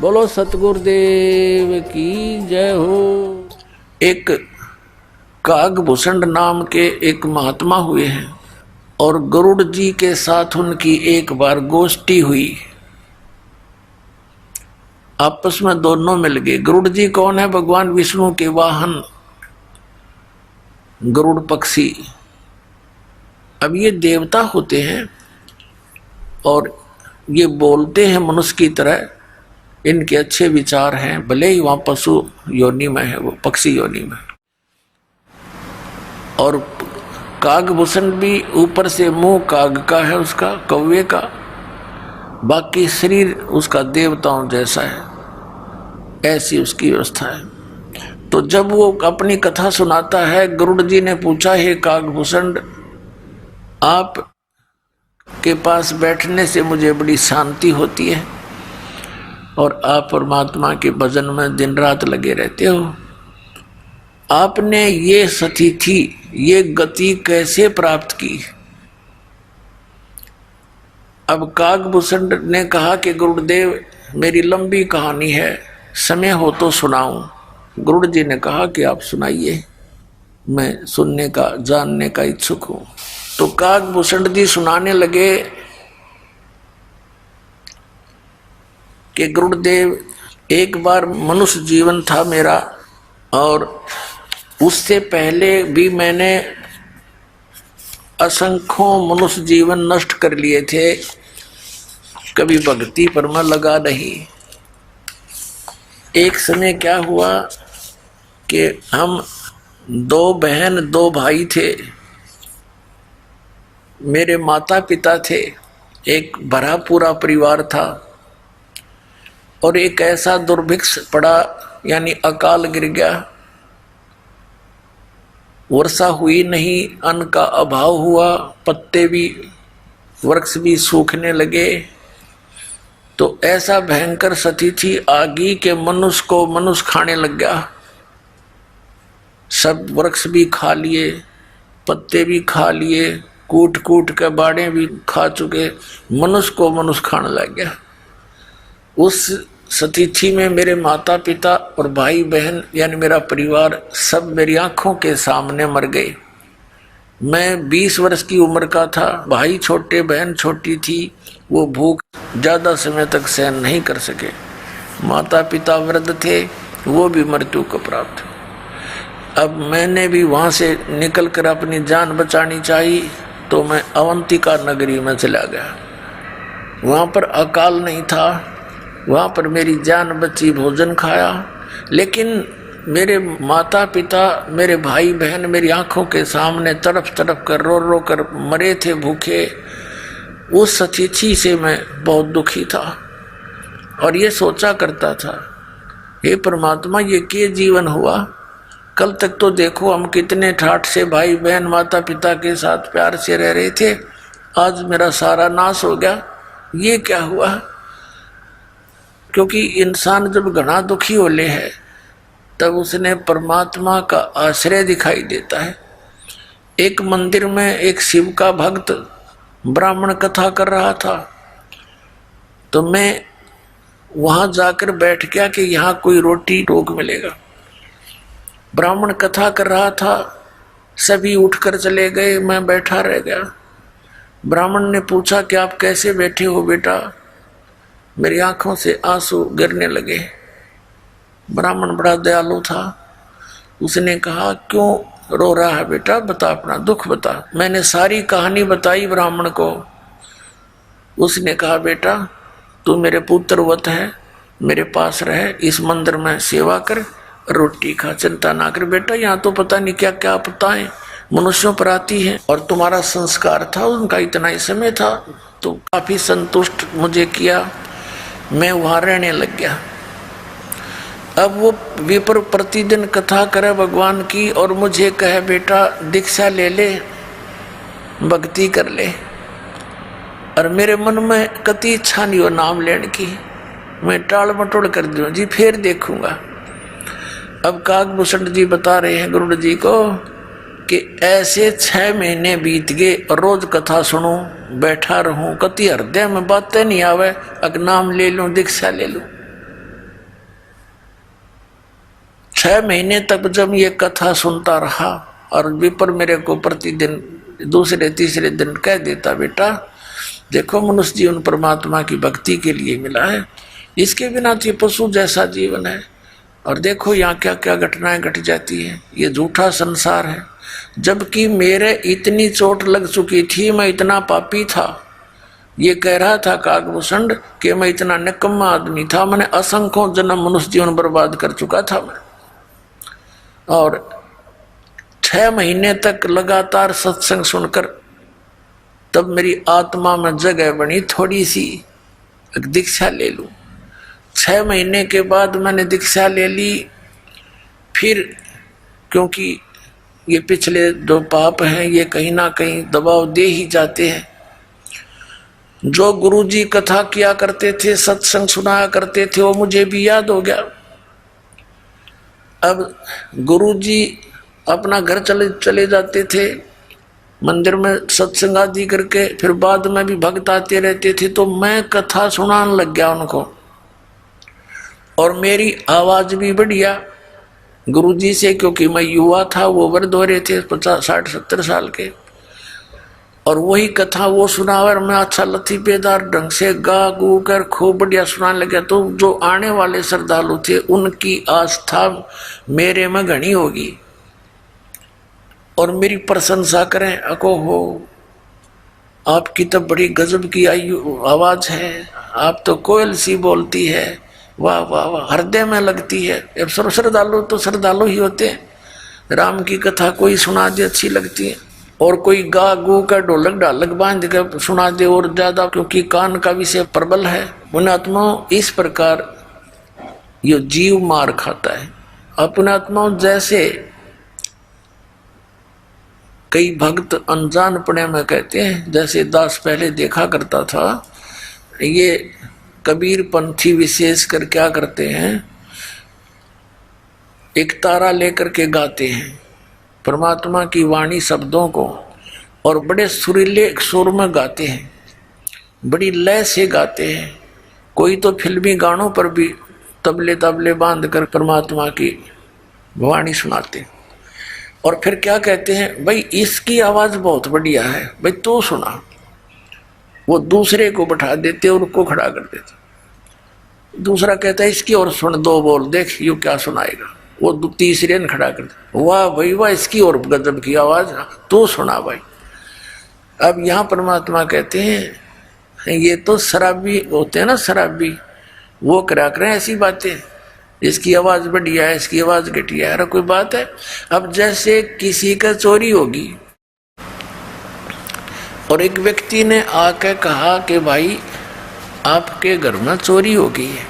बोलो सतगुरुदेव की जय हो। एक कागभूषण नाम के एक महात्मा हुए हैं और गरुड़ जी के साथ उनकी एक बार गोष्ठी हुई। आपस में दोनों मिल गए। गरुड़ जी कौन है? भगवान विष्णु के वाहन गरुड़ पक्षी। अब ये देवता होते हैं और ये बोलते हैं मनुष्य की तरह, इनके अच्छे विचार हैं, भले ही वहां पशु योनि में है, वो पक्षी योनि में। और कागभूषण भी ऊपर से मुंह काग का है, उसका कौवे का, बाकी शरीर उसका देवताओं जैसा है, ऐसी उसकी व्यवस्था है। तो जब वो अपनी कथा सुनाता है, गरुड़ जी ने पूछा, हे कागभूषण, आप के पास बैठने से मुझे बड़ी शांति होती है और आप परमात्मा के भजन में दिन रात लगे रहते हो। आपने ये स्थिति, ये गति कैसे प्राप्त की? अब कागभूषण ने कहा कि गुरुदेव, मेरी लंबी कहानी है, समय हो तो सुनाऊं। गरुड़ जी ने कहा कि आप सुनाइए, मैं सुनने का, जानने का इच्छुक हूं। तो कागभूषण जी सुनाने लगे कि गुरुदेव, एक बार मनुष्य जीवन था मेरा और उससे पहले भी मैंने असंख्यों मनुष्य जीवन नष्ट कर लिए थे, कभी भक्ति पर मैं लगा नहीं। एक समय क्या हुआ कि हम दो बहन दो भाई थे, मेरे माता पिता थे, एक भरा पूरा परिवार था और एक ऐसा दुर्भिक्ष पड़ा, यानी अकाल गिर गया, वर्षा हुई नहीं, अन्न का अभाव हुआ, पत्ते भी, वृक्ष भी सूखने लगे। तो ऐसा भयंकर स्थिति आ गई कि मनुष्य को मनुष्य खाने लग गया। सब वृक्ष भी खा लिए, पत्ते भी खा लिए, कूट कूट के बाड़े भी खा चुके, मनुष्य को मनुष्य खाने लग गया। उस स्थिति में मेरे माता पिता और भाई बहन, यानी मेरा परिवार, सब मेरी आंखों के सामने मर गए। मैं 20 वर्ष की उम्र का था, भाई छोटे, बहन छोटी थी, वो भूख ज़्यादा समय तक सहन नहीं कर सके। माता पिता वृद्ध थे, वो भी मृत्यु को प्राप्त। अब मैंने भी वहाँ से निकल कर अपनी जान बचानी चाहिए, तो मैं अवंतिका नगरी में चला गया। वहाँ पर अकाल नहीं था, वहाँ पर मेरी जान बची, भोजन खाया। लेकिन मेरे माता पिता, मेरे भाई बहन मेरी आंखों के सामने तड़प तड़प कर, रो रो कर मरे थे भूखे। उस स्थिति से मैं बहुत दुखी था और ये सोचा करता था, हे परमात्मा, ये क्या जीवन हुआ? कल तक तो देखो हम कितने ठाठ से भाई बहन माता पिता के साथ प्यार से रह रहे थे, आज मेरा सारा नाश हो गया, ये क्या हुआ? क्योंकि इंसान जब घना दुखी होले है तब उसने परमात्मा का आश्रय दिखाई देता है। एक मंदिर में एक शिव का भक्त ब्राह्मण कथा कर रहा था, तो मैं वहां जाकर बैठ गया कि यहाँ कोई रोटी टोक मिलेगा। ब्राह्मण कथा कर रहा था, सभी उठकर चले गए, मैं बैठा रह गया। ब्राह्मण ने पूछा कि आप कैसे बैठे हो बेटा? मेरी आंखों से आंसू गिरने लगे। ब्राह्मण बड़ा दयालु था, उसने कहा, क्यों रो रहा है बेटा, बता, अपना दुख बता। मैंने सारी कहानी बताई ब्राह्मण को। उसने कहा, बेटा तू मेरे पुत्रवत है, मेरे पास रहे, इस मंदिर में सेवा कर, रोटी खा, चिंता ना कर बेटा। यहाँ तो पता नहीं क्या क्या आपदाएं मनुष्यों पर आती है, और तुम्हारा संस्कार था, उनका इतना ही समय था, तो काफी संतुष्ट मुझे किया, मैं वहां रहने लग गया। अब वो विप्र प्रतिदिन कथा करे भगवान की और मुझे कहे, बेटा दीक्षा ले ले, भक्ति कर ले। और मेरे मन में कति इच्छा नहीं हो नाम लेने की, मैं टाल मटोल कर दूं, जी फिर देखूंगा। अब कागभूषण जी बता रहे हैं गरुड़ जी को कि ऐसे 6 महीने बीत गए, रोज कथा सुनूं, बैठा रहूं, कति हृदय में बातें नहीं आवे, अगर नाम ले लूं, दीक्षा ले लूं। 6 महीने तक जब ये कथा सुनता रहा और विपर मेरे को प्रतिदिन दूसरे तीसरे दिन कह देता, बेटा देखो मनुष्य जीवन परमात्मा की भक्ति के लिए मिला है, इसके बिना तो ये पशु जैसा जीवन है, और देखो यहाँ क्या क्या घटनाएं घट जाती है, ये झूठा संसार है। जबकि मेरे इतनी चोट लग चुकी थी, मैं इतना पापी था, ये कह रहा था काकभूषण कि मैं इतना निकम्मा आदमी था, मैंने असंख्यों जन्म मनुष्य जीवन बर्बाद कर चुका था मैं। और 6 महीने तक लगातार सत्संग सुनकर तब मेरी आत्मा में जगह बनी, थोड़ी सी दीक्षा ले लूं। 6 महीने के बाद मैंने दीक्षा ले ली। फिर क्योंकि ये पिछले जो पाप हैं ये कहीं ना कहीं दबाव दे ही जाते हैं। जो गुरुजी कथा किया करते थे, सत्संग सुनाया करते थे, वो मुझे भी याद हो गया। अब गुरुजी अपना घर चले जाते थे, मंदिर में सत्संग आदि करके, फिर बाद में भी भक्त आते रहते थे, तो मैं कथा सुनाने लग गया उनको। और मेरी आवाज भी बढ़िया गुरुजी से, क्योंकि मैं युवा था, वो वृद्ध हो रहे थे 50, 60, 70 साल के, और वही कथा वो सुनावर मैं अच्छा लतीफेदार ढंग से गा गू कर खूब बढ़िया सुनाने लगा। तो जो आने वाले श्रद्धालु थे उनकी आस्था मेरे में घनी होगी और मेरी प्रशंसा करें, अको हो आपकी तो बड़ी गजब की आवाज है, आप तो कोयल सी बोलती है, वाह वाह वाह, हृदय में लगती है। अब श्रद्धालु तो श्रद्धालु ही होते हैं, राम की कथा कोई सुना दे अच्छी लगती है, और कोई गा गू का ढोलक ढालक बांध कर सुना दे और ज्यादा, क्योंकि कान का विषय प्रबल है। पुण्यात्माओं, इस प्रकार ये जीव मार खाता है। और पुण्यात्माओं, जैसे कई भक्त अनजानपने में कहते हैं, जैसे दास पहले देखा करता था, ये कबीर पंथी विशेष कर क्या करते हैं, एक तारा लेकर के गाते हैं परमात्मा की वाणी शब्दों को, और बड़े सुरीले सुर में गाते हैं, बड़ी लय से गाते हैं। कोई तो फिल्मी गानों पर भी तबले तबले बांध कर परमात्मा की वाणी सुनाते। और फिर क्या कहते हैं, भाई इसकी आवाज बहुत बढ़िया है, भाई तो सुना। वो दूसरे को बैठा देते और उसको खड़ा कर देते। दूसरा कहता है इसकी और सुन, 2 बोल देख यू क्या सुनाएगा। वो तीसरे ने खड़ा कर दिया, वाह भाई वाह, इसकी और गजब की आवाज, तो सुना भाई। अब यहाँ परमात्मा कहते हैं ये तो शराबी होते हैं ना, शराबी, वो करा करें ऐसी बातें, इसकी आवाज बढ़िया है, इसकी आवाज घटिया है, अरे कोई बात है। अब जैसे किसी का चोरी होगी और एक व्यक्ति ने आकर कहा कि भाई आपके घर में चोरी हो गई है,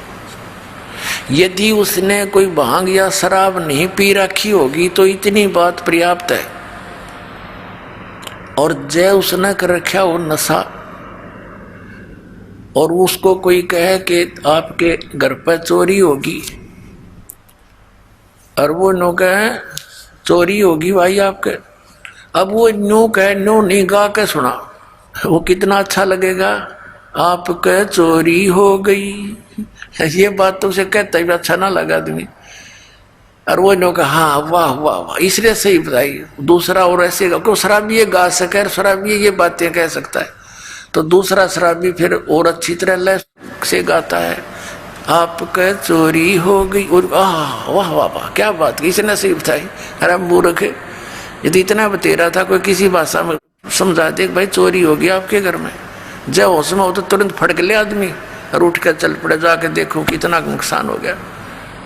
यदि उसने कोई भांग या शराब नहीं पी रखी होगी तो इतनी बात पर्याप्त है, और जय उसने कर रखा वो नशा, और उसको कोई कहे कि आपके घर पर चोरी होगी, और वो नो कहे चोरी होगी भाई आपके, अब वो नो कहे, नो नहीं गा के सुना, वो कितना अच्छा लगेगा, आपके चोरी हो गई, ये बात तो उसे कहता ही अच्छा ना लगा आदमी। और वो नो कहा हाँ वाह वाह वाह, इसलिए सही बताई। दूसरा और ऐसे को शराबी ये गा सके, शराबी ये बातें कह सकता है, तो दूसरा शराबी फिर और अच्छी तरह लय से गाता है, आपके चोरी हो गई, और वाह वाह वाह क्या बात, इसने सही बताई। अरे मूर्ख, यदि इतना बतेरा था, कोई किसी भाषा में समझा दे भाई चोरी होगी आपके घर में, जब होश में हो तो तुरंत फटक ले आदमी और उठ कर चल पड़े, जाके देखो कितना नुकसान हो गया।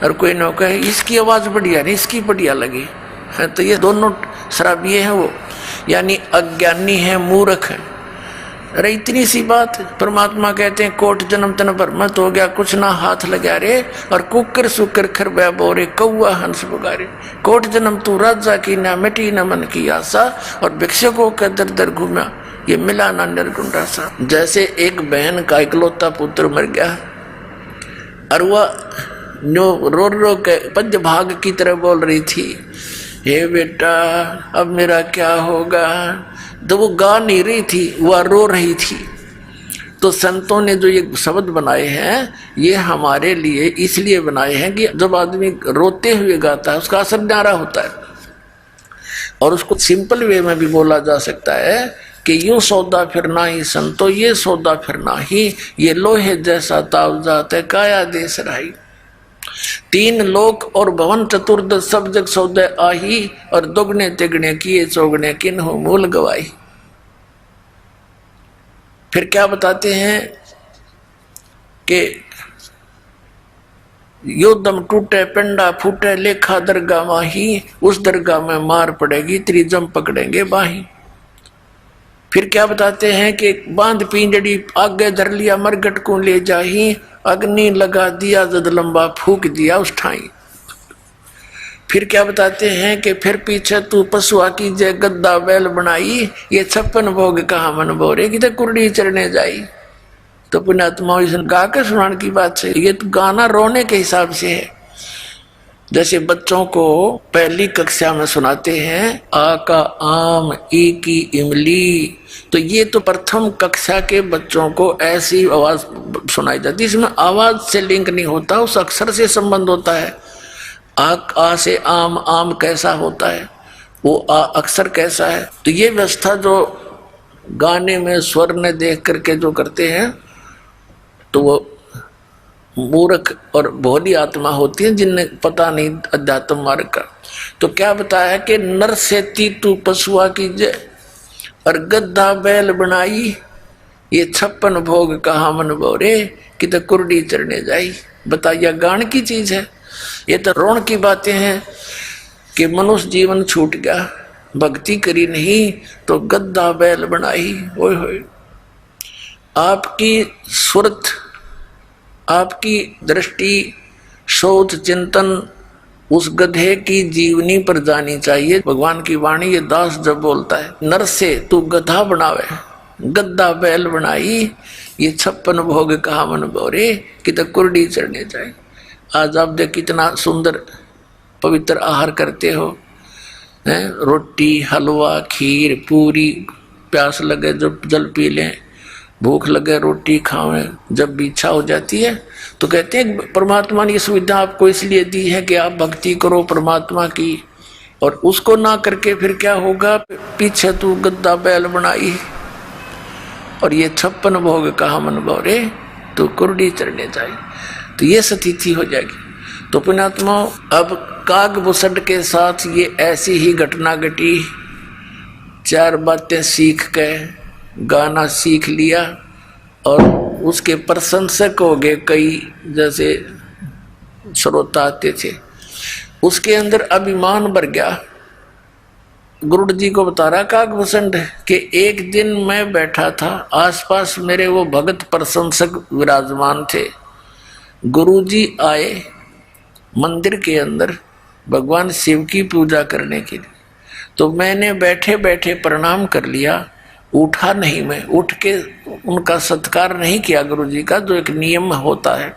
और कोई न कहे इसकी आवाज बढ़िया नहीं, इसकी बढ़िया लगी है, तो ये दोनों शराबी हैं, वो यानी अज्ञानी है, मूर्ख है। अरे इतनी सी बात, परमात्मा कहते हैं कोट जन्म तन भ्रमत हो गया, कुछ ना हाथ लगा रे, और कुकर सुकर खर बोरे कौआ हंस पुकारे। कोट जन्म तू राजा की ना मिटी न मन की आशा, और भिक्षकों का दर दर घूमा, ये मिला ना निर्गुण सा। जैसे एक बहन का इकलौता पुत्र मर गया, और वह रो रो के पंच भाग की तरह बोल रही थी, हे बेटा अब मेरा क्या होगा। तो वो गा नहीं रही थी, वह रो रही थी। तो संतों ने जो ये शब्द बनाए हैं ये हमारे लिए इसलिए बनाए हैं कि जब आदमी रोते हुए गाता है उसका असर न्यारा होता है। और उसको सिंपल वे में भी बोला जा सकता है कि यूं सौदा फिरना ही संतो ये सौदा फिरना ही, ये लोहे जैसा ताव जाते काया देश राही। तीन लोक और भवन चतुर्दश सब जग सौदे आही, और दुगने तिगने किए चौगने किन्हों मूल गवाही। फिर क्या बताते हैं कि यो दम टूटे पिंडा फूटे लेखा दरगाह माही, उस दरगाह में मार पड़ेगी त्रिजम पकड़ेंगे बाही। फिर क्या बताते हैं कि बांध पिंजड़ी आगे धर लिया मरगट को ले जाही, अग्नि लगा दिया जद लंबा फूक दिया उस ठाई। फिर क्या बताते हैं कि फिर पीछे तू पशुआ की जय गद्दा बैल बनाई, ये 56 भोग कहा मन बोरे कि कुर्डी चढ़ने जाई। तो पुण्यात्मा गा के सुनाने की बात है, ये तो गाना रोने के हिसाब से है। जैसे बच्चों को पहली कक्षा में सुनाते हैं आ का आम ई की इमली, तो ये तो प्रथम कक्षा के बच्चों को ऐसी आवाज सुनाई जाती है, इसमें आवाज से लिंक नहीं होता, उस अक्षर से संबंध होता है। आ से आम, आम कैसा होता है, वो आ अक्षर कैसा है। तो ये व्यवस्था जो गाने में स्वर ने देख करके जो करते हैं तो वो मूर्ख और भोली आत्मा होती है जिन्हें पता नहीं अध्यात्म मार्ग का। तो क्या बताया कि नर से तू पशुआ की जय और गद्दा बैल बनाई, ये 56 भोग कहा मन बोरे कि तो कुर्डी चढ़ने जाई। बताइए गान की चीज है, ये तो रोण की बातें हैं कि मनुष्य जीवन छूट गया, भक्ति करी नहीं तो गद्दा बैल बनाई। ओए होए, आपकी सुरत, आपकी दृष्टि, शोध, चिंतन उस गधे की जीवनी पर जानी चाहिए। भगवान की वाणी ये दास जब बोलता है नर से तू गधा बनावे गद्दा बैल बनाई, ये 56 भोग कहा मन बोरे कि तो कुर्डी चढ़ने जाए। आज आप देख कितना सुंदर पवित्र आहार करते हो, हैं? रोटी, हलवा, खीर, पूरी, प्यास लगे जब जल पी लें, भूख लगे रोटी खावें, जब भी इच्छा हो जाती है तो कहते हैं परमात्मा ने ये सुविधा आपको इसलिए दी है कि आप भक्ति करो परमात्मा की। और उसको ना करके फिर क्या होगा, पीछे तू गद्दा बैल बनाई और ये 56 भोग कहा मन बोरे तो कुर्डी चढ़ने जाए। तो ये स्थिति हो जाएगी। तो पुण्यात्मा अब कागभूषण के साथ ये ऐसी ही घटना घटी। 4 बातें सीख के गाना सीख लिया और उसके प्रशंसक हो गए कई, जैसे श्रोता आते थे, उसके अंदर अभिमान भर गया। गुरुड़ जी को बता रहा कागभूषण कि एक दिन मैं बैठा था, आसपास मेरे वो भगत प्रशंसक विराजमान थे। गुरुजी आए मंदिर के अंदर भगवान शिव की पूजा करने के लिए, तो मैंने बैठे बैठे प्रणाम कर लिया, उठा नहीं, मैं उठ के उनका सत्कार नहीं किया गुरुजी का, जो एक नियम होता है।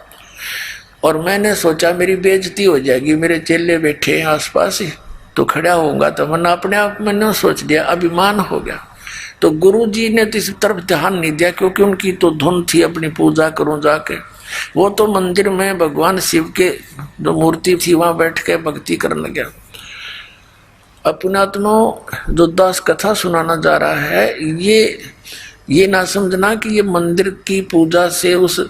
और मैंने सोचा मेरी बेइज्जती हो जाएगी, मेरे चेले बैठे हैं आसपास ही, तो खड़ा होऊंगा तो मैंने अपने आप मैंने सोच लिया, अभिमान हो गया। तो गुरुजी ने तो इस तरफ ध्यान नहीं दिया, क्योंकि उनकी तो धुन थी अपनी पूजा करूं जाके। वो तो मंदिर में भगवान शिव के जो मूर्ति थी वहां बैठ के भक्ति करने गया। अपनात्मा जो दास कथा सुनाना जा रहा है, ये ना समझना कि ये मंदिर की पूजा से उस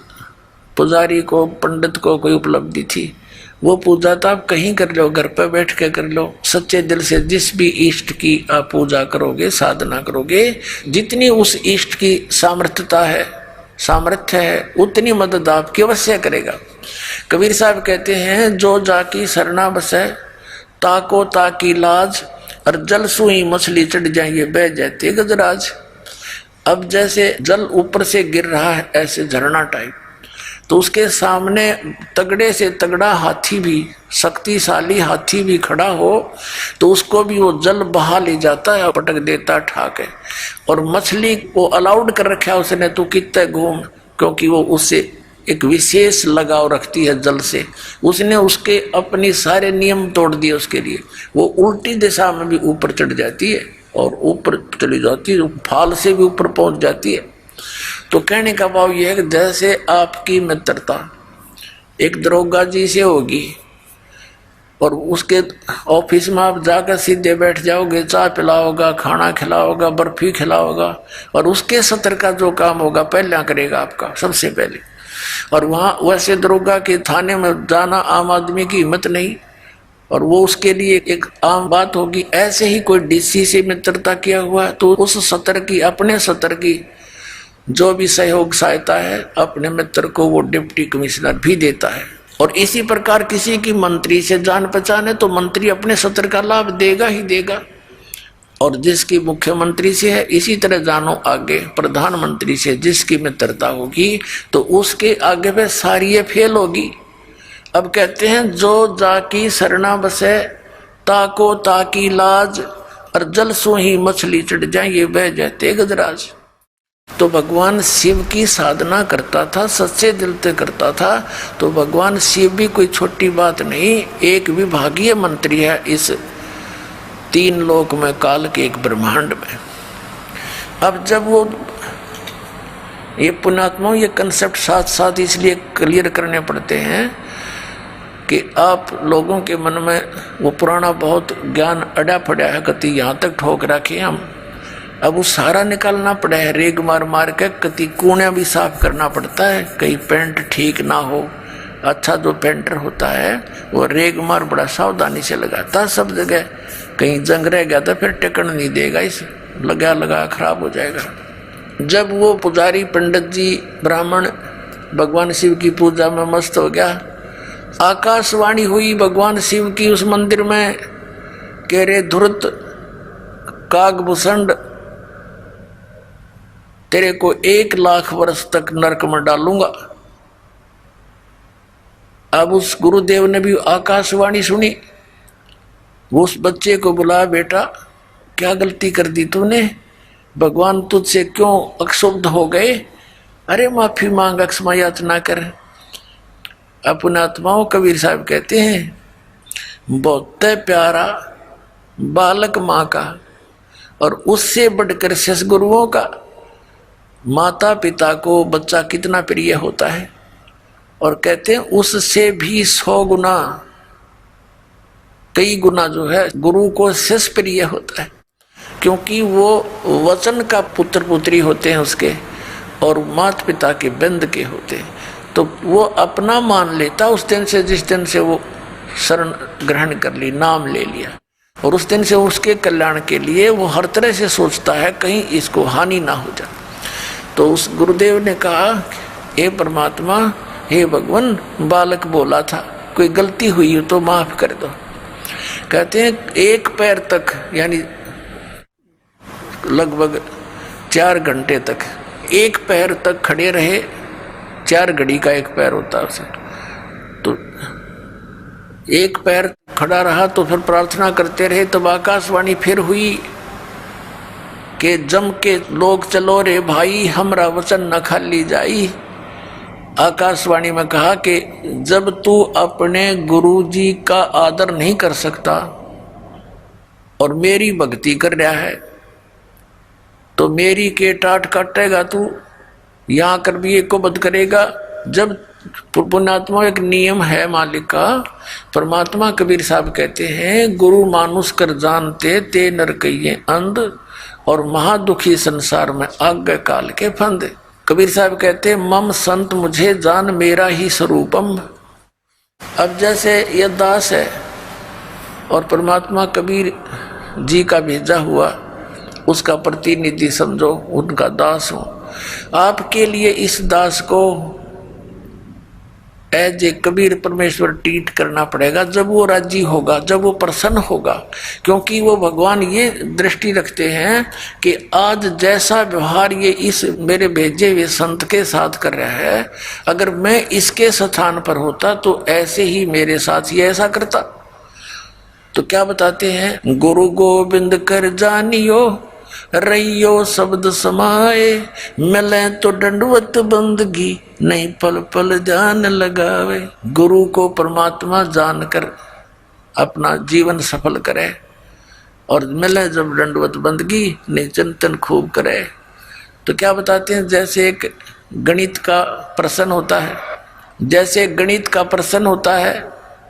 पुजारी को, पंडित को कोई उपलब्धि थी। वो पूजा तो आप कहीं कर लो, घर पर बैठ के कर लो, सच्चे दिल से जिस भी इष्ट की आप पूजा करोगे, साधना करोगे, जितनी उस इष्ट की सामर्थ्य है उतनी मदद आपकी अवश्य करेगा। कबीर साहब कहते हैं जो जाकी सरना बसे ताको ताकी लाज, और जल सुई मछली चढ़ जाएंगे बह जाते गजराज। अब जैसे जल ऊपर से गिर रहा है ऐसे झरना टाइप, तो उसके सामने तगड़े से तगड़ा हाथी भी, शक्तिशाली हाथी भी खड़ा हो तो उसको भी वो जल बहा ले जाता है, पटक देता ठाके। और मछली को अलाउड कर रखा है उसने, तो कितने घूम, क्योंकि वो उससे एक विशेष लगाव रखती है जल से। उसने उसके अपनी सारे नियम तोड़ दिए उसके लिए। वो उल्टी दिशा में भी ऊपर चढ़ जाती है और ऊपर चली जाती है, फाल से भी ऊपर पहुंच जाती है। तो कहने का भाव यह है कि जैसे आपकी मित्रता एक दरोगा जी से होगी और उसके ऑफिस में आप जाकर सीधे बैठ जाओगे, चाय पिलाओगा, खाना खिलाओगा, बर्फी खिलाओगा, और उसके सत्र का जो काम होगा पहले करेगा आपका सबसे पहले। और वहाँ वैसे दरोगा के थाने में जाना आम आदमी की हिम्मत नहीं, और वो उसके लिए एक आम बात होगी। ऐसे ही कोई डीसी से मित्रता किया हुआ है तो उस सत्र की, अपने सत्र की जो भी सहयोग सहायता है अपने मित्र को वो डिप्टी कमिश्नर भी देता है। और इसी प्रकार किसी की मंत्री से जान पहचान है तो मंत्री अपने सत्र का लाभ देगा ही देगा, और जिसकी मुख्यमंत्री से है इसी तरह जानो आगे प्रधानमंत्री से जिसकी मित्रता होगी तो उसके आगे पे सारी ये फेल होगी। अब कहते हैं जो जाकी सरना बसे ताको ताकी लाज, और जल सो ही मछली चढ़ जाए ये बह जाते गजराज। तो भगवान शिव की साधना करता था, सच्चे दिल से करता था, तो भगवान शिव भी कोई छोटी बात नहीं, एक विभागीय मंत्री है इस 3 लोक में, काल के एक ब्रह्मांड में। अब जब वो ये पुण्यात्माओं ये कंसेप्ट साथ साथ इसलिए क्लियर करने पड़ते हैं कि आप लोगों के मन में वो पुराना बहुत ज्ञान अड़ा पड़ा है, कति यहाँ तक ठोक रखे हम, अब वो सारा निकालना पड़ा है, रेग मार मार के कति कूणियाँ भी साफ करना पड़ता है। कहीं पेंट ठीक ना हो, अच्छा जो पेंटर होता है वो रेग मार बड़ा सावधानी से लगाता सब जगह, कहीं जंग रह गया तो फिर टिकन नहीं देगा, इस लगा लगा खराब हो जाएगा। जब वो पुजारी पंडित जी ब्राह्मण भगवान शिव की पूजा में मस्त हो गया, आकाशवाणी हुई भगवान शिव की उस मंदिर में, कह रे धुरत कागभूषण तेरे को 1 लाख वर्ष तक नरक में डालूंगा। अब उस गुरुदेव ने भी आकाशवाणी सुनी, वो उस बच्चे को बुलाया, बेटा क्या गलती कर दी तूने, भगवान तुझसे क्यों अक्षुब्ध हो गए, अरे माफी मांग, अक्षमा याचना कर। अपने आत्माओं कबीर साहब कहते हैं बहुत प्यारा बालक माँ का, और उससे बढ़कर ससगुरुओं का, माता पिता को बच्चा कितना प्रिय होता है, और कहते हैं उससे भी 100 गुना, कई गुना जो है गुरु को शिष्य प्रिय होता है, क्योंकि वो वचन का पुत्र पुत्री होते हैं उसके, और माता पिता के बंद के होते हैं, तो वो अपना मान लेता उस दिन से, जिस दिन से वो शरण ग्रहण कर ली, नाम ले लिया, और उस दिन से उसके कल्याण के लिए वो हर तरह से सोचता है कहीं इसको हानि ना हो जाए। तो उस गुरुदेव ने कहा, हे परमात्मा, हे भगवान, बालक बोला था, कोई गलती हुई हो तो माफ कर दो। कहते हैं 1 पैर तक, यानी लगभग 4 घंटे तक 1 पैर तक खड़े रहे, 4 घड़ी का 1 पैर होता है उसे, तो 1 पैर खड़ा रहा, तो फिर प्रार्थना करते रहे। तब आकाशवाणी फिर हुई कि जम के लोग चलो रे भाई, हमरा वचन न खाली जाई। आकाशवाणी में कहा कि जब तू अपने गुरु जी का आदर नहीं कर सकता और मेरी भक्ति कर रहा है तो मेरी के टाट काटेगा तू, यहाँ कर भी एक को बद करेगा। जब पुण्यात्मा एक नियम है मालिक का, परमात्मा कबीर साहब कहते हैं गुरु मानुष कर जानते ते नर कहिए अंध, और महादुखी संसार में आज्ञा काल के फंद। कबीर साहब कहते मम संत मुझे जान मेरा ही स्वरूपम। अब जैसे यह दास है और परमात्मा कबीर जी का भेजा हुआ उसका प्रतिनिधि समझो, उनका दास हूं, आपके लिए इस दास को एज ए कबीर परमेश्वर ट्रीट करना पड़ेगा जब वो राजी होगा, जब वो प्रसन्न होगा। क्योंकि वो भगवान ये दृष्टि रखते हैं कि आज जैसा व्यवहार ये इस मेरे भेजे हुए संत के साथ कर रहा है, अगर मैं इसके स्थान पर होता तो ऐसे ही मेरे साथ ये ऐसा करता। तो क्या बताते हैं, गुरु गोविंद कर जानियो रहियो शब्द समाए, मिले तो दंडवत बंदगी नहीं पल पल ध्यान लगावे। गुरु को परमात्मा जानकर अपना जीवन सफल करे और मिले जब दंडवत बंदगी नहीं चिंतन खूब करे। तो क्या बताते हैं, जैसे एक गणित का प्रश्न होता है, जैसे गणित का प्रश्न होता है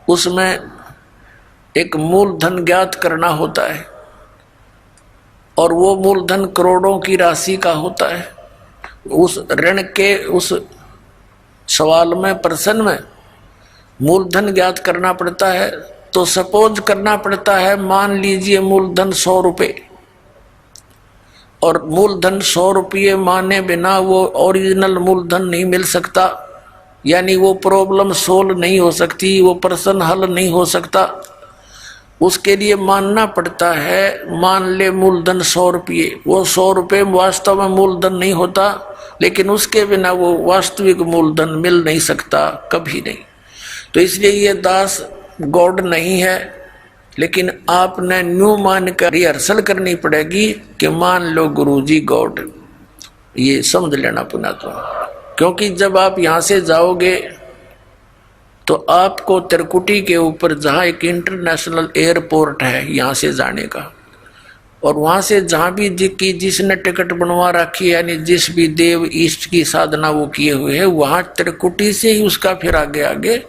उसमें एक मूलधन ज्ञात करना होता है और वो मूलधन करोड़ों की राशि का होता है। उस ऋण के उस सवाल में, प्रश्न में मूलधन ज्ञात करना पड़ता है। तो सपोज करना पड़ता है, मान लीजिए मूलधन 100 रुपये, और मूलधन 100 रुपये माने बिना वो ओरिजिनल मूलधन नहीं मिल सकता, यानी वो प्रॉब्लम सोल्व नहीं हो सकती, वो प्रश्न हल नहीं हो सकता। उसके लिए मानना पड़ता है, मान ले मूलधन 100 रुपये, वो 100 रुपये वास्तव में मूलधन नहीं होता, लेकिन उसके बिना वो वास्तविक मूलधन मिल नहीं सकता, कभी नहीं। तो इसलिए ये दास गॉड नहीं है, लेकिन आपने न्यू मान कर रिहर्सल करनी पड़ेगी कि मान लो गुरुजी गॉड, ये समझ लेना पुनः। तो क्योंकि जब आप यहाँ से जाओगे तो आपको त्रिकुटी के ऊपर, जहाँ एक इंटरनेशनल एयरपोर्ट है यहाँ से जाने का, और वहाँ से जहाँ भी जिसने टिकट बनवा रखी है, यानी जिस भी देव ईष्ट की साधना वो किए हुए है, वहाँ त्रिकुटी से ही उसका फिर आगे आगे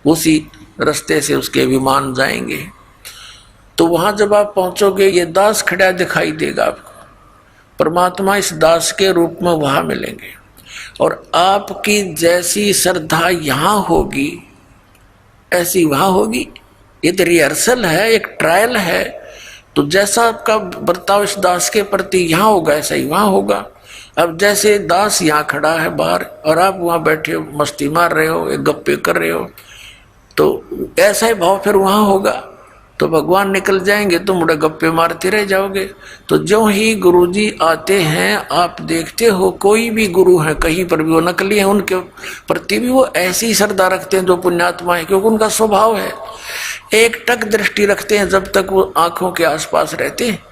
उसी रास्ते से उसके विमान जाएंगे। तो वहाँ जब आप पहुँचोगे, ये दास खड़ा दिखाई देगा आपको, परमात्मा इस दास के रूप में वहाँ मिलेंगे। और आपकी जैसी श्रद्धा यहाँ होगी ऐसी वहाँ होगी। ये तो रिहर्सल है, एक ट्रायल है। तो जैसा आपका बर्ताव इस दास के प्रति यहाँ होगा, ऐसा ही वहाँ होगा। अब जैसे दास यहाँ खड़ा है बाहर और आप वहाँ बैठे हो, मस्ती मार रहे हो, एक गप्पे कर रहे हो, तो ऐसा ही भाव फिर वहाँ होगा। तो भगवान निकल जाएंगे, तुम मुड़े गप्पे मारते रह जाओगे। तो जो ही गुरुजी आते हैं, आप देखते हो कोई भी गुरु है कहीं पर भी, वो नकली है, उनके प्रति भी वो ऐसी श्रद्धा रखते हैं जो पुण्यात्मा है, क्योंकि उनका स्वभाव है। एक टक दृष्टि रखते हैं जब तक वो आंखों के आसपास रहते हैं।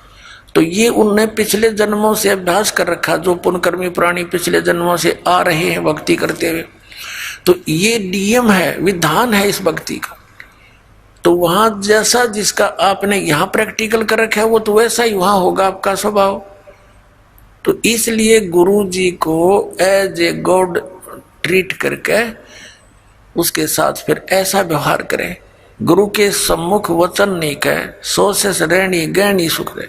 तो ये उनने पिछले जन्मों से अभ्यास कर रखा, जो पुण्यकर्मी प्राणी पिछले जन्मों से आ रहे हैं भक्ति करते हुए। तो ये नियम है, विधान है इस भक्ति का। तो वहां जैसा जिसका आपने यहाँ प्रैक्टिकल कर रखा है, वो तो वैसा ही वहां होगा आपका स्वभाव। तो इसलिए गुरु जी को एज ए गॉड ट्रीट करके उसके साथ फिर ऐसा व्यवहार करें। गुरु के सम्मुख वचन नहीं कहे, सो से रहनी गहनी सुख रहे।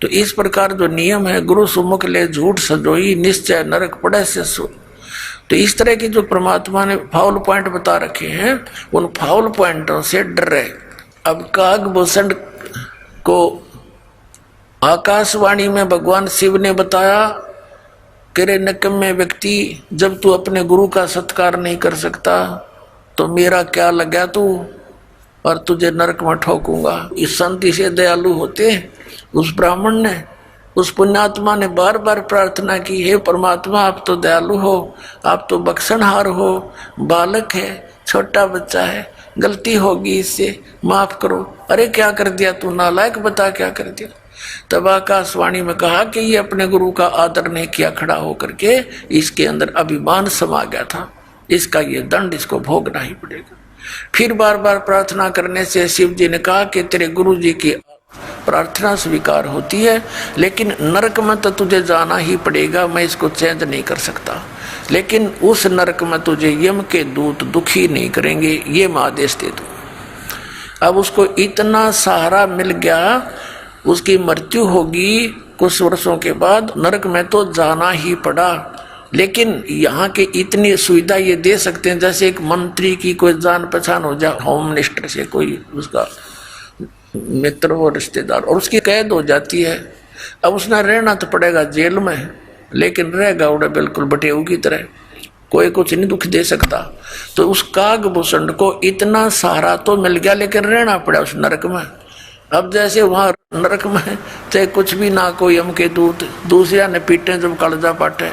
तो इस प्रकार जो नियम है, गुरु सुमुख ले झूठ सजोई, निश्चय नरक पड़े से सो। तो इस तरह की जो परमात्मा ने फाउल पॉइंट बता रखे हैं, उन फाउल पॉइंटों से डर रहे। अब कागभूषण को आकाशवाणी में भगवान शिव ने बताया कि रे निकम्मे व्यक्ति, जब तू अपने गुरु का सत्कार नहीं कर सकता तो मेरा क्या लगा तू, और तुझे नरक में ठोकूंगा। इस संत से दयालु होते उस ब्राह्मण ने, उस पुण्यात्मा ने बार बार प्रार्थना की, हे परमात्मा आप तो दयालु हो, आप तो बख्शनहार हो, बालक है, छोटा बच्चा है, गलती होगी, इससे माफ करो। अरे क्या कर दिया तू नालायक, बता क्या कर दिया। तब आकाशवाणी में कहा कि ये अपने गुरु का आदर नहीं किया, खड़ा होकर के इसके अंदर अभिमान समा गया था, इसका ये दंड इसको भोगना ही पड़ेगा। फिर बार बार प्रार्थना करने से शिव जी ने कहा कि तेरे गुरु जी की प्रार्थना स्वीकार होती है, लेकिन नरक में तो तुझे जाना ही पड़ेगा, मैं इसको चेंज नहीं कर सकता। लेकिन उस नरक में तुझे यम के दूत दुखी नहीं करेंगे, ये मैं आदेश दे दूं। अब उसको इतना सहारा मिल गया, उसकी मृत्यु होगी कुछ वर्षों के बाद, नरक में तो जाना ही पड़ा। लेकिन यहाँ के इतनी सुविधा ये दे सकते हैं, जैसे एक मंत्री की कोई जान पहचान हो जाए, होम मिनिस्टर से कोई उसका मित्र हो, रिश्तेदार, और उसकी कैद हो जाती है। अब उसने रहना तो पड़ेगा जेल में, लेकिन रहेगा उड़ा बिल्कुल बटेऊ की तरह, कोई कुछ नहीं दुख दे सकता। तो उस कागभूषण को इतना सहारा तो मिल गया, लेकिन रहना पड़ा उस नरक में। अब जैसे वहां नरक में चाहे कुछ भी ना, कोई यम के दूत दूसरा ने पीटे जब कलजा पाटे,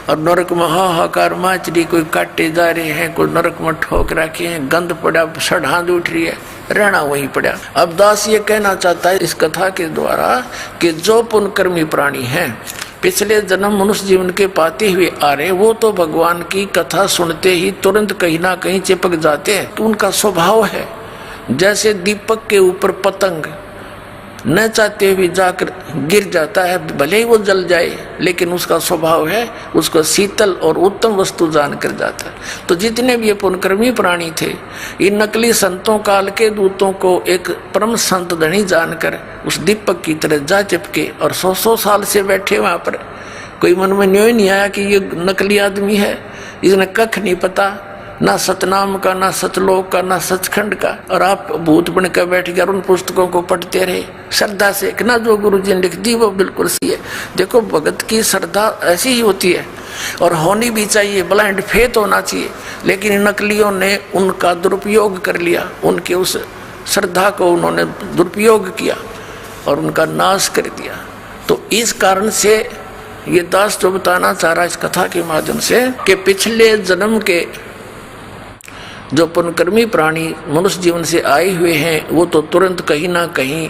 और नरक में हाहाकार माचरी, कोई काटे जा रहे हैं, कोई नरक में ठोक रखे हैं, गंद पड़ा, सड़ांध उठ रही है, रहना वहीं पड़ा। अब दास ये कहना चाहता है इस कथा के द्वारा कि जो पुण्यकर्मी प्राणी हैं, पिछले जन्म मनुष्य जीवन के पाते हुए आ रहे, वो तो भगवान की कथा सुनते ही तुरंत कहीं ना कहीं चिपक जाते हैं। तो उनका स्वभाव है जैसे दीपक के ऊपर पतंग, न चाहते हुए जाकर गिर जाता है, भले ही वो जल जाए, लेकिन उसका स्वभाव है उसको शीतल और उत्तम वस्तु जानकर जाता है। तो जितने भी ये पुण्यकर्मी प्राणी थे, इन नकली संतों काल के दूतों को एक परम संत धनी जानकर उस दीपक की तरह जा चिपके और 100 साल से बैठे वहाँ पर। कोई मन में न्योय नहीं आया कि ये नकली आदमी है, इसने कख नहीं पता, ना सतनाम का, ना सतलोक का, ना सचखंड का, और आप भूत बन कर बैठ गए और उन पुस्तकों को पढ़ते रहे श्रद्धा से कि ना जो गुरु जी ने लिख दी वो बिल्कुल सही है। देखो भगत की श्रद्धा ऐसी ही होती है और होनी भी चाहिए, ब्लाइंड फेथ होना चाहिए। लेकिन इन नकलियों ने उनका दुरुपयोग कर लिया, उनके उस श्रद्धा को उन्होंने दुरुपयोग किया और उनका नाश कर दिया। तो इस कारण से ये दास जो बताना चाह रहा है इस कथा के माध्यम से कि पिछले जन्म के जो पुण्यकर्मी प्राणी मनुष्य जीवन से आए हुए हैं, वो तो तुरंत कहीं ना कहीं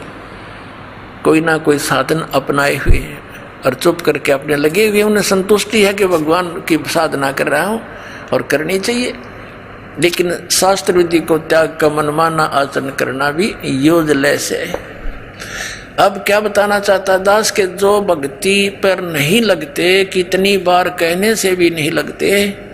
कोई ना कोई साधन अपनाए हुए हैं और चुप करके अपने लगे हुए। उन्हें संतुष्टि है कि भगवान की साधना कर रहा हूँ और करनी चाहिए, लेकिन शास्त्र विधि को त्याग का मनमाना आचरण करना भी यूजलेस है। अब क्या बताना चाहता दास के जो भक्ति पर नहीं लगते, कितनी बार कहने से भी नहीं लगते,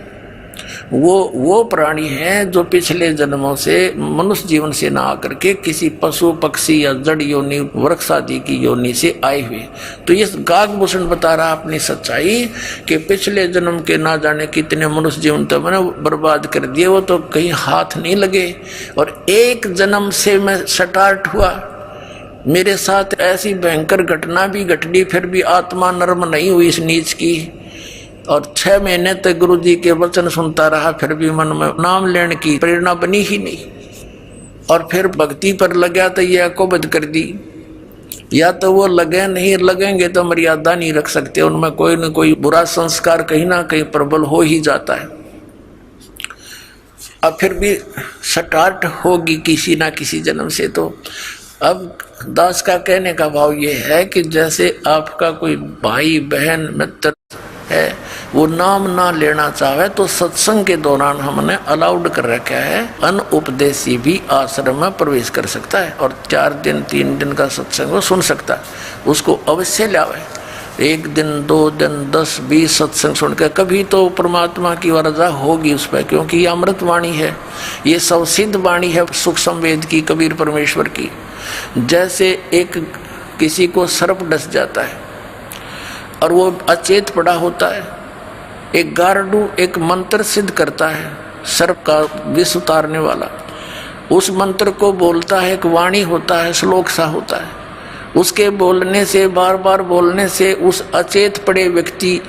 वो प्राणी हैं जो पिछले जन्मों से मनुष्य जीवन से ना आकर के किसी पशु पक्षी या जड़ योनि वृक्ष आदि की योनि से आए हुए। तो ये गागभूषण बता रहा अपनी सच्चाई कि पिछले जन्म के ना जाने कितने मनुष्य जीवन तो मैंने बर्बाद कर दिए, वो तो कहीं हाथ नहीं लगे। और एक जन्म से मैं स्टार्ट हुआ, मेरे साथ ऐसी भयंकर घटना भी घटनी, फिर भी आत्मा नर्म नहीं हुई इस नीच की। और 6 महीने तक गुरु जी के वचन सुनता रहा, फिर भी मन में नाम लेने की प्रेरणा बनी ही नहीं। और फिर भक्ति पर लगा तो यह कुबद कर दी, या तो वो लगे नहीं, लगेंगे तो मर्यादा नहीं रख सकते, उनमें कोई न कोई बुरा संस्कार कहीं ना कहीं प्रबल हो ही जाता है। अब फिर भी स्टार्ट होगी किसी ना किसी जन्म से। तो अब दास का कहने का भाव ये है कि जैसे आपका कोई भाई बहन मित्र है, वो नाम ना लेना चाहे तो सत्संग के दौरान हमने अलाउड कर रखा है, अनउपदेशी भी आश्रम में प्रवेश कर सकता है और 4 दिन 3 दिन का सत्संग वो सुन सकता है। उसको अवश्य लावे, 1 दिन 2 दिन 10 20 सत्संग सुनकर कभी तो परमात्मा की वरजा होगी उस पर, क्योंकि ये अमृत वाणी है, ये सवसिद्ध वाणी है सुख संवेद की, कबीर परमेश्वर की। जैसे एक किसी को सर्प डस जाता है और वो अचेत पड़ा होता है, एक गारडू एक मंत्र सिद्ध करता है सर्प का विष उतारने वाला, उस मंत्र को बोलता है, एक वाणी होता है, श्लोक सा होता है, उसके बोलने से बार बार बोलने से उस अचेत पड़े व्यक्ति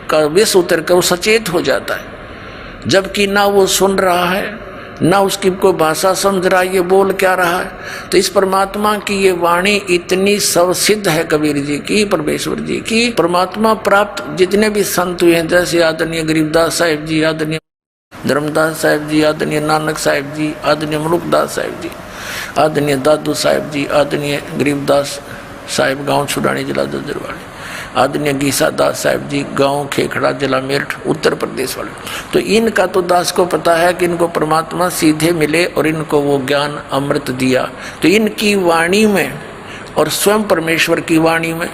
का विष उतर कर वो सचेत हो जाता है। जबकि ना वो सुन रहा है ना उसकी कोई भाषा समझ रहा है, ये बोल क्या रहा है। तो इस परमात्मा की ये वाणी इतनी सवसिद्ध है कबीर जी की, परमेश्वर जी की। परमात्मा प्राप्त जितने भी संत हुए हैं, जैसे आदरणीय गरीबदास साहिब जी, आदरणीय धर्मदास साहिब जी, आदरणीय नानक साहिब जी, आदरणीय मनुकदास साहिब जी, आदरणीय दादू साहिब जी, आदरणीय गरीबदास साहिब गाँव छुड़ानी जिला दजरवाड़ी, आदरणीय गीसा दास साहिब जी गांव खेखड़ा जिला मेरठ उत्तर प्रदेश वाले। तो इनका तो दास को पता है कि इनको परमात्मा सीधे मिले और इनको वो ज्ञान अमृत दिया। तो इनकी वाणी में और स्वयं परमेश्वर की वाणी में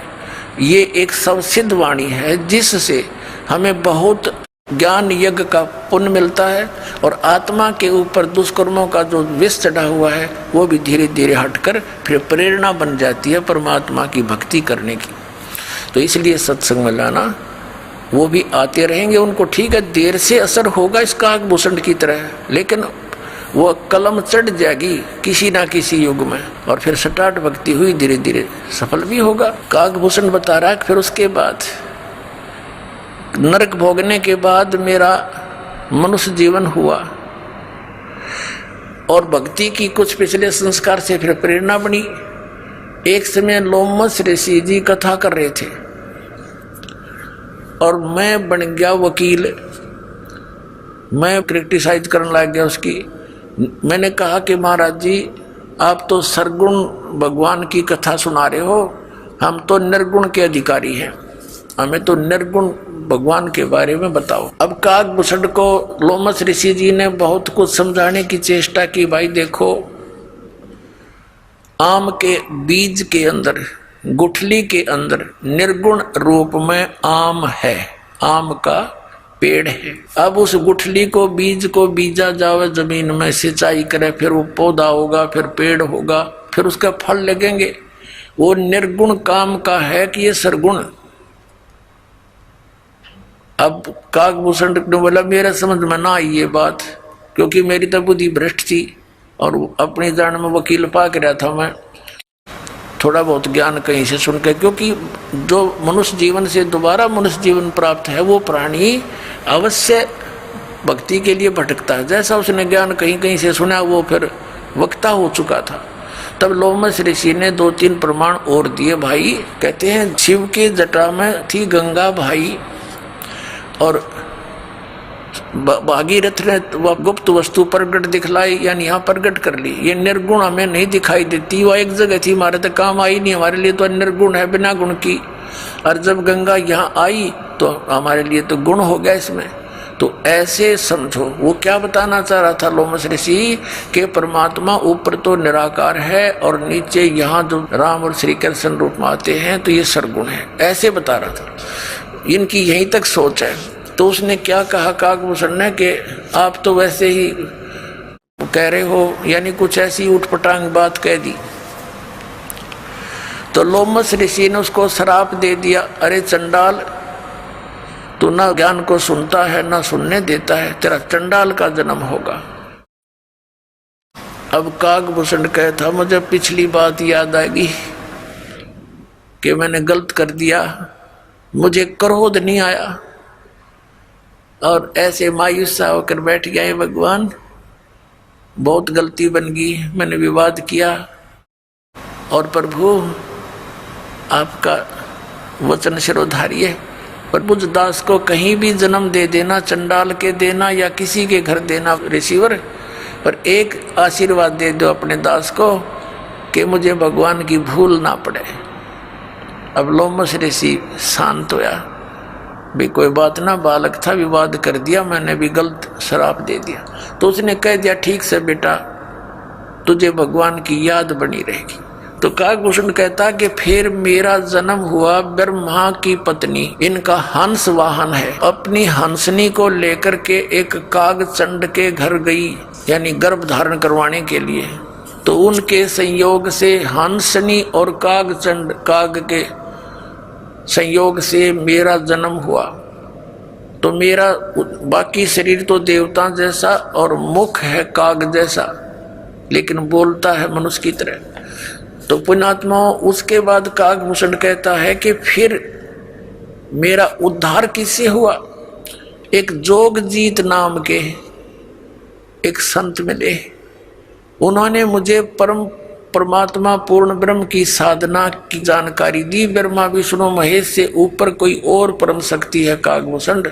ये एक सवसिद्ध वाणी है, जिससे हमें बहुत ज्ञान यज्ञ का पुण्य मिलता है और आत्मा के ऊपर दुष्कर्मों का जो विष चढ़ा हुआ है वो भी धीरे धीरे हटकर फिर प्रेरणा बन जाती है परमात्मा की भक्ति करने की। तो इसलिए सत्संग में लाना, वो भी आते रहेंगे, उनको ठीक है देर से असर होगा इस कागभूषण की तरह, लेकिन वो कलम चढ़ जाएगी किसी ना किसी युग में और फिर स्टार्ट भक्ति हुई धीरे धीरे सफल भी होगा। कागभूषण बता रहा है फिर उसके बाद नरक भोगने के बाद मेरा मनुष्य जीवन हुआ और भक्ति की कुछ पिछले संस्कार से फिर प्रेरणा बनी। एक समय लोमस ऋषि जी कथा कर रहे थे और मैं बन गया वकील, मैं क्रिटिसाइज करने लग गया उसकी। मैंने कहा कि महाराज जी आप तो सरगुण भगवान की कथा सुना रहे हो, हम तो निर्गुण के अधिकारी हैं, हमें तो निर्गुण भगवान के बारे में बताओ। अब कागभूषण को लोमस ऋषि जी ने बहुत कुछ समझाने की चेष्टा की, भाई देखो आम के बीज के अंदर, गुठली के अंदर निर्गुण रूप में आम है, आम का पेड़ है। अब उस गुठली को, बीज को बीजा जावे जमीन में, सिंचाई करे, फिर वो पौधा होगा, फिर पेड़ होगा, फिर उसका फल लगेंगे। वो निर्गुण काम का है कि ये सरगुण। अब काकभूषण ने बोला मेरा समझ में ना आई ये बात, क्योंकि मेरी तो बुद्धि भ्रष्ट थी और अपनी जान में वकील पाक रहा था मैं, थोड़ा बहुत ज्ञान कहीं से सुन के। क्योंकि जो मनुष्य जीवन से दोबारा मनुष्य जीवन प्राप्त है वो प्राणी अवश्य भक्ति के लिए भटकता है। जैसा उसने ज्ञान कहीं कहीं से सुना वो फिर वक्ता हो चुका था। तब लोमस ऋषि ने 2-3 प्रमाण और दिए भाई। कहते हैं शिव के जटा में थी गंगा भाई, और भागीरथ ने वह गुप्त वस्तु प्रगट दिखलाई, यानी यहाँ प्रगट कर ली। ये निर्गुण हमें नहीं दिखाई देती, वह एक जगह थी, हमारे तो काम आई नहीं, हमारे लिए तो निर्गुण है, बिना गुण की। और जब गंगा यहाँ आई तो हमारे लिए तो गुण हो गया इसमें। तो ऐसे समझो। वो क्या बताना चाह रहा था लोमस ऋषि के परमात्मा ऊपर तो निराकार है और नीचे यहाँ जो राम और श्री कृष्ण रूप में आते हैं तो ये सरगुण है, ऐसे बता रहा था। इनकी यहीं तक सोच है। तो उसने क्या कहा काकभूषण ने कि आप तो वैसे ही कह रहे हो, यानी कुछ ऐसी उठपटांग बात कह दी। तो लोमस ऋषि ने उसको श्राप दे दिया, अरे चंडाल, तू ना ज्ञान को सुनता है ना सुनने देता है, तेरा चंडाल का जन्म होगा। अब काकभूषण कहता मुझे पिछली बात याद आएगी कि मैंने गलत कर दिया, मुझे क्रोध नहीं आया और ऐसे मायूस सा होकर बैठ गया, भगवान बहुत गलती बन गई, मैंने विवाद किया और प्रभु आपका वचन शिरोधार्य, पर मुझ दास को कहीं भी जन्म दे देना, चंडाल के देना या किसी के घर देना ऋषिवर, पर एक आशीर्वाद दे दो अपने दास को कि मुझे भगवान की भूल ना पड़े। अब लोमस ऋषि शांत होया, भी कोई बात ना, बालक था, विवाद कर दिया, मैंने भी गलत श्राप दे दिया। तो उसने कह दिया ठीक से बेटा, तुझे भगवान की याद बनी रहेगी। तो काकभूषण कहता कि फिर मेरा जन्म हुआ, ब्रह्मा की पत्नी इनका हंस वाहन है, अपनी हंसनी को लेकर के एक कागचंड के घर गई, यानी गर्भ धारण करवाने के लिए। तो उनके संयोग से हंसनी और कागचंड, काग के संयोग से मेरा जन्म हुआ। तो मेरा बाकी शरीर तो देवता जैसा और मुख है काग जैसा, लेकिन बोलता है मनुष्य की तरह। तो पुण्यात्मा, उसके बाद काकभूषण कहता है कि फिर मेरा उद्धार किससे हुआ? एक जोगजीत नाम के एक संत मिले, उन्होंने मुझे परमात्मा पूर्ण ब्रह्म की साधना की जानकारी दी। ब्रह्मा विष्णु महेश से ऊपर कोई और परम शक्ति है काकभूषण,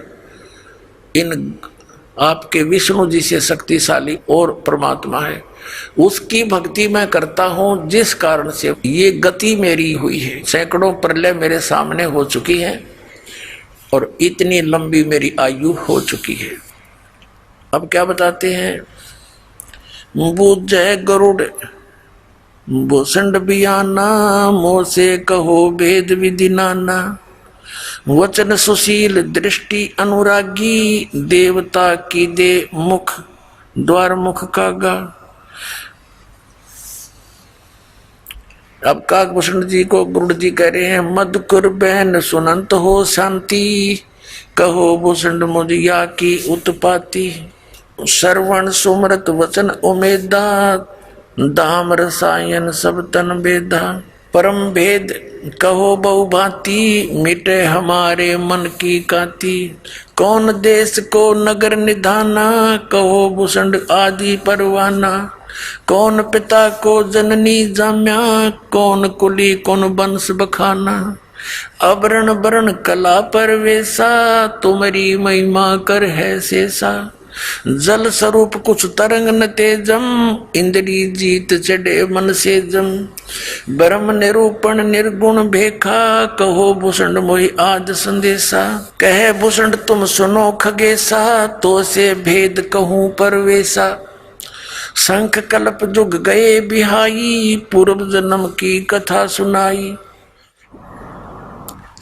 इन आपके विष्णु जी से शक्तिशाली और परमात्मा है, उसकी भक्ति मैं करता हूँ, जिस कारण से ये गति मेरी हुई है। सैकड़ों प्रलय मेरे सामने हो चुकी है और इतनी लंबी मेरी आयु हो चुकी है। अब क्या बताते हैं, बुझे गरुड़ भूषण बियाना, मोह से कहो भेद विधि नाना, वचन सुशील दृष्टि अनुरागी, देवता की दे मुख द्वार मुख कागा। अब काकभूषण जी को गुरुड़ जी कह रहे हैं, मधुकुर बहन सुनंत हो शांति, कहो भूषण मुझिया की उत्पाती, श्रवण सुमृत वचन उमेदा, दाम रसायन सब तन बेदा, परम भेद कहो बहुभांति, मिटे हमारे मन की कांति, कौन देश को नगर निधाना, कहो भूषण आदि परवाना, कौन पिता को जननी जाम्या, कौन कुली कौन वंश बखाना, अवरण वरण कला परवेशा, तुम्हारी महिमा कर है शेषा, जल स्वरूप कुछ तरंग न तेजम, इंद्री जीत चढ़े मन से जम, ब्रह्म निरूपण निर्गुण भेखा, कहो भूषण मोहि आज संदेशा, कहे भूषण तुम सुनो खगेशा, तो से भेद कहूँ परवेशा, शंख कल्प जुग गए बिहाई, पूर्व जन्म की कथा सुनाई।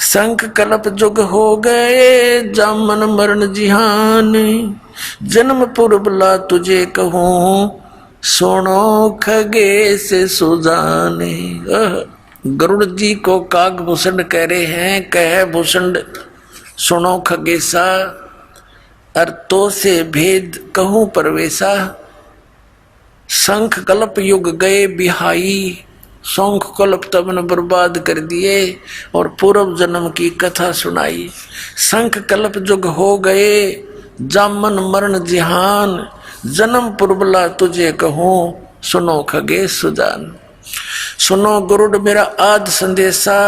शंख कल्प जुग हो गए, जामन मरण जिहान, जन्म पूर्व ला तुझे कहूं, सुनो खगेश सुजाने। गरुड़ जी को कागभूषण कह रहे हैं, कह भूषण सुनो खगेशा, अर्थों से भेद कहूं परवेशा। शंख कल्प युग गए बिहाई, शंख कल्प तब ने बर्बाद कर दिए और पूर्व जन्म की कथा सुनाई। शंख कल्प युग हो गए, जामन मरण जिहान, जन्म पूर्वला तुझे कहूं, सुनो खगेश सुजान। सुनो गरुड़ मेरा आद संदेशा,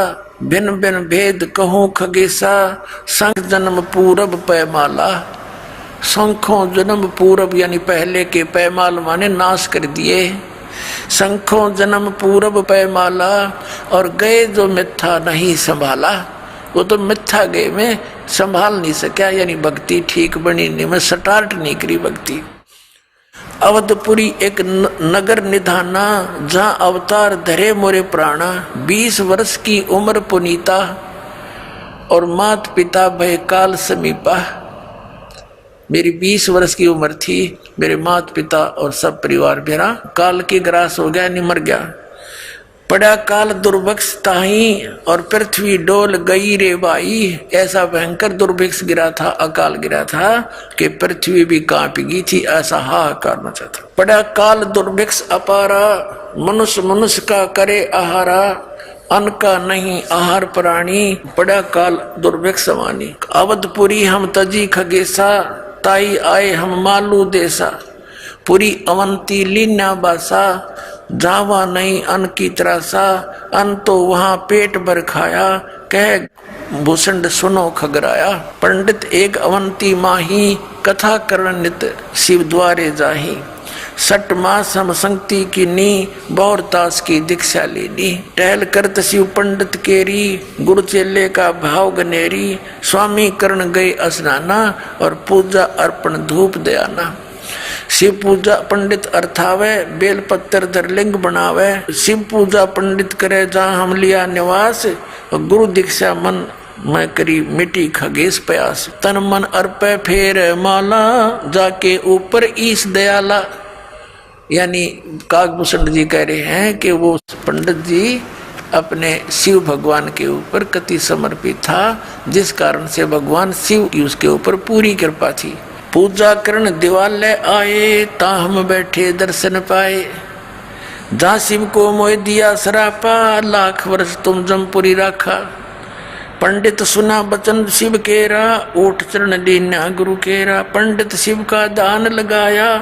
भिन्न भिन्न भेद कहूं खगेशा। शंख जन्म पूरब पैमाला, शंखों जन्म पूरब यानी पहले के पैमाल माने नाश कर दिए। शंखों जन्म पूरब पैमाला, और गए जो मिथ्या नहीं संभाला। वो तो मिथ्या गए में संभाल नहीं सका, यानी भक्ति ठीक बनी नहीं, मैं स्टार्ट नहीं करी भक्ति। अवधपुरी एक नगर निधाना, जहाँ अवतार धरे मोरे प्राणा। 20 वर्ष की उम्र पुनीता, और मात पिता भय काल समीपा। मेरी 20 वर्ष की उम्र थी, मेरे माता पिता और सब परिवार मेरा काल की ग्रास हो गया, निमर गया। पड़ा काल दुर्भिक्ष ताही, और पृथ्वी डोल गई रे बाई। ऐसा भयंकर दुर्भिक्ष गिरा था, अकाल गिरा था कि पृथ्वी भी कांप गई थी, ऐसा हाहाकार मचा था। पड़ा काल दुर्भिक्ष अपारा, मनुष्य मनुष्य का करे आहारा। अन्न का नहीं आहार प्राणी, पड़ा काल दुर्भिक्ष समानी। अवधपुरी हम तजी खगेशा, ताई आए हम मालू देसा। पूरी अवंती लीना बासा, जावा नहीं अन्न की त्रासा। अन्न तो वहाँ पेट भर खाया, कह भूषण सुनो खगराया। पंडित एक अवंती माही, कथा करण नित शिव द्वारे जाही। 6 मास हम संगति की नी, बौर तास की दीक्षा लेनी। टहल करत शिव पंडित केरी, गुरु चेले का भाव गनेरी। स्वामी करण गए स्नाना, और पूजा अर्पण धूप दयाना। शिव पूजा पंडित अर्थावे, बेल पत्तर धर लिंग बनावे। शिव पूजा पंडित करे जहाँ हम लिया निवास, गुरु दीक्षा मन मैं करी मिटी खगेश प्यास। तन मन अर्पे फेर माला, जाके ऊपर ईश दयाला। यानी कागभूषण जी कह रहे हैं कि वो पंडित जी अपने शिव भगवान के ऊपर कति समर्पित था, जिस कारण से भगवान शिव की उसके ऊपर पूरी कृपा थी। पूजा करण दिवालय आए, ता हम बैठे दर्शन पाए। जहाँ शिव को मोह दिया सरापा, लाख वर्ष तुम जमपुरी राखा। पंडित सुना बचन शिव केरा, ओठ चरण लीना गुरु केरा। पंडित शिव का दान लगाया,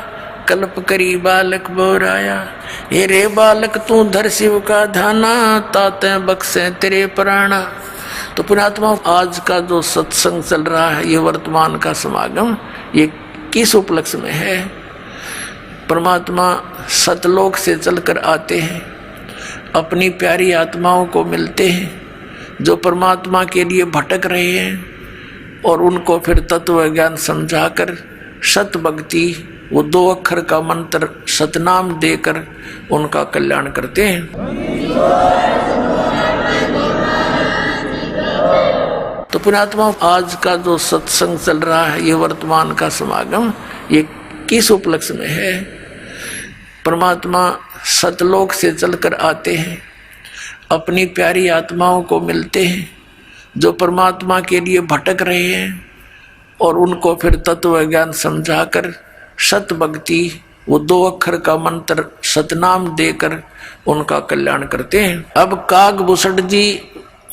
कल्प करी बालक बोराया। ये रे बालक तू धर शिव का ध्याना, ताते बख्शे तेरे प्राणा। तो पुण्यात्मा, आज का जो सत्संग चल रहा है, ये वर्तमान का समागम, ये किस उपलक्ष्य में है? परमात्मा सतलोक से चलकर आते हैं, अपनी प्यारी आत्माओं को मिलते हैं जो परमात्मा के लिए भटक रहे हैं, और उनको फिर तत्व ज्ञान समझाकर सत भक्ति, वो 2 अक्षर का मंत्र सतनाम देकर उनका कल्याण करते हैं। तो पुण्यात्मा, आज का जो सत्संग चल रहा है, ये वर्तमान का समागम, ये किस उपलक्ष्य में है? परमात्मा सतलोक से चलकर आते हैं, अपनी प्यारी आत्माओं को मिलते हैं जो परमात्मा के लिए भटक रहे हैं, और उनको फिर तत्व ज्ञान समझाकर सत भक्ति, वो 2 अक्षर का मंत्र सतनाम देकर उनका कल्याण करते हैं। अब कागभूषण जी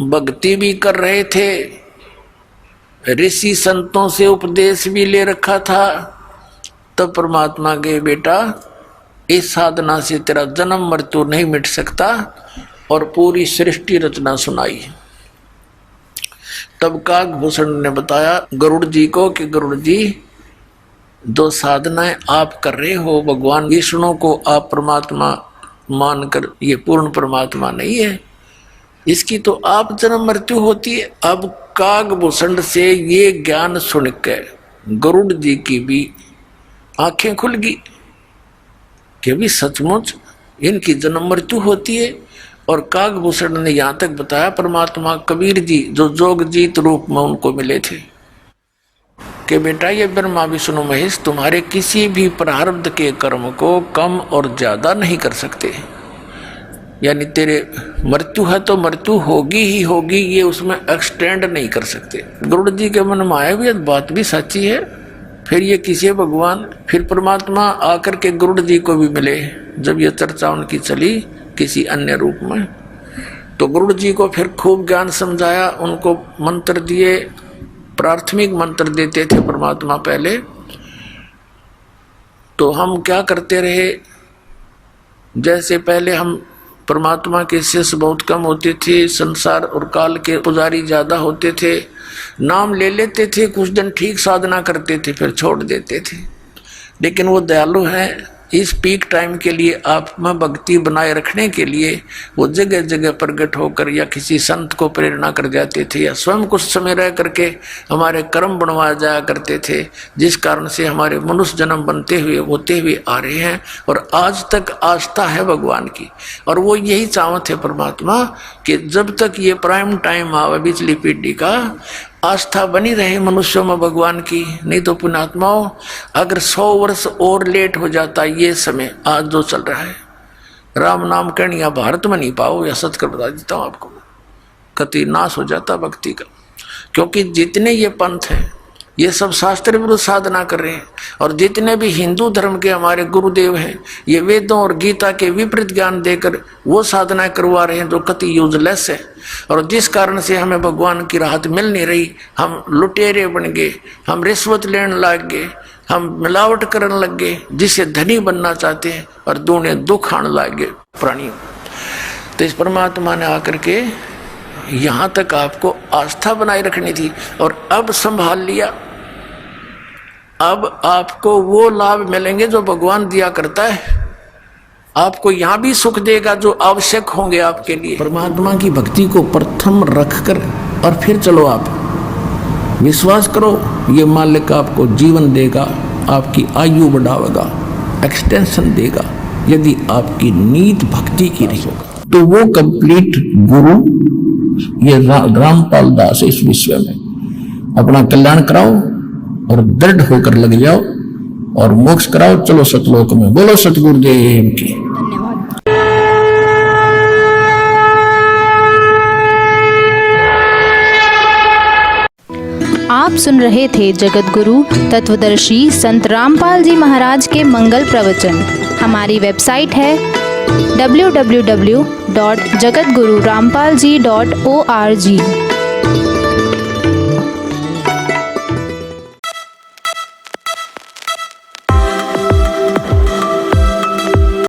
भक्ति भी कर रहे थे, ऋषि संतों से उपदेश भी ले रखा था। तब परमात्मा के बेटा, इस साधना से तेरा जन्म मृत्यु नहीं मिट सकता, और पूरी सृष्टि रचना सुनाई। तब कागभूषण ने बताया गरुड़ जी को कि गरुड़ जी, जो साधनाएं आप कर रहे हो, भगवान विष्णु को आप परमात्मा मानकर, ये पूर्ण परमात्मा नहीं है, इसकी तो आप जन्म मृत्यु होती है। अब कागभूषण से ये ज्ञान सुनकर गरुड़ जी की भी आंखें खुल गई। कि भी सचमुच इनकी जन्म मृत्यु होती है। और कागभूषण ने यहाँ तक बताया परमात्मा कबीर जी जो जोगजीत रूप में उनको मिले थे कि बेटा ये ब्रह्मा विष्णु महेश तुम्हारे किसी भी प्रारब्ध के कर्म को कम और ज्यादा नहीं कर सकते। यानी तेरे मृत्यु है तो मृत्यु होगी ही होगी, ये उसमें एक्सटेंड नहीं कर सकते। गरुड़ जी के मन में आया भी बात भी सच्ची है। फिर ये किसी भगवान फिर परमात्मा आकर के गरुड़ जी को भी मिले जब ये चर्चा उनकी चली किसी अन्य रूप में। तो गरुड़ जी को फिर खूब ज्ञान समझाया, उनको मंत्र दिए, प्राथमिक मंत्र देते थे परमात्मा पहले। तो हम क्या करते रहे, जैसे पहले हम परमात्मा के शिष्य बहुत कम होते थे, संसार और काल के पुजारी ज्यादा होते थे, नाम ले लेते थे, कुछ दिन ठीक साधना करते थे फिर छोड़ देते थे। लेकिन वो दयालु हैं, इस पीक टाइम के लिए आप में भक्ति बनाए रखने के लिए वो जगह जगह प्रकट होकर या किसी संत को प्रेरणा कर जाते थे या स्वयं कुछ समय रह करके हमारे कर्म बनवा जाया करते थे, जिस कारण से हमारे मनुष्य जन्म बनते हुए होते हुए आ रहे हैं और आज तक आस्था है भगवान की। और वो यही चाहत है परमात्मा कि जब तक ये प्राइम टाइम आवे पिछली पीढ़ी का, आस्था बनी रहे मनुष्यों में भगवान की। नहीं तो पुण्यात्माओं अगर 100 वर्ष और लेट हो जाता ये समय आज जो चल रहा है, राम नाम करणिया भारत में नहीं पाओ, या सच कर बता देता हूँ आपको, कति नाश हो जाता भक्ति का। क्योंकि जितने ये पंथ हैं ये सब शास्त्र विरुद्ध साधना कर रहे हैं, और जितने भी हिंदू धर्म के हमारे गुरुदेव हैं ये वेदों और गीता के विपरीत ज्ञान देकर वो साधना करवा रहे हैं जो कति यूजलेस है। और जिस कारण से हमें भगवान की राहत मिल नहीं रही, हम लुटेरे बन गए, हम रिश्वत लेने लग गए, हम मिलावट करने लग गए, जिससे धनी बनना चाहते हैं और दूने दुख आने लग गए प्राणियों। तो इस परमात्मा ने आकर के यहाँ तक आपको आस्था बनाए रखनी थी और अब संभाल लिया। अब आपको वो लाभ मिलेंगे जो भगवान दिया करता है, आपको यहाँ भी सुख देगा जो आवश्यक होंगे आपके लिए। परमात्मा की भक्ति को प्रथम रखकर और फिर चलो, आप विश्वास करो ये मालिक आपको जीवन देगा, आपकी आयु बढ़ावेगा, एक्सटेंशन देगा, यदि आपकी नीत भक्ति की रही होगा। तो वो कंप्लीट गुरु ये रामपाल दास इस विश्व में अपना कल्याण कराओ और दृढ़ होकर लग जाओ और मोक्ष कराओ। चलो सतलोक में। बोलो सतगुरुदेव की। आप सुन रहे थे जगत गुरु तत्वदर्शी संत रामपाल जी महाराज के मंगल प्रवचन। हमारी वेबसाइट है www.jagatgururampalji.org।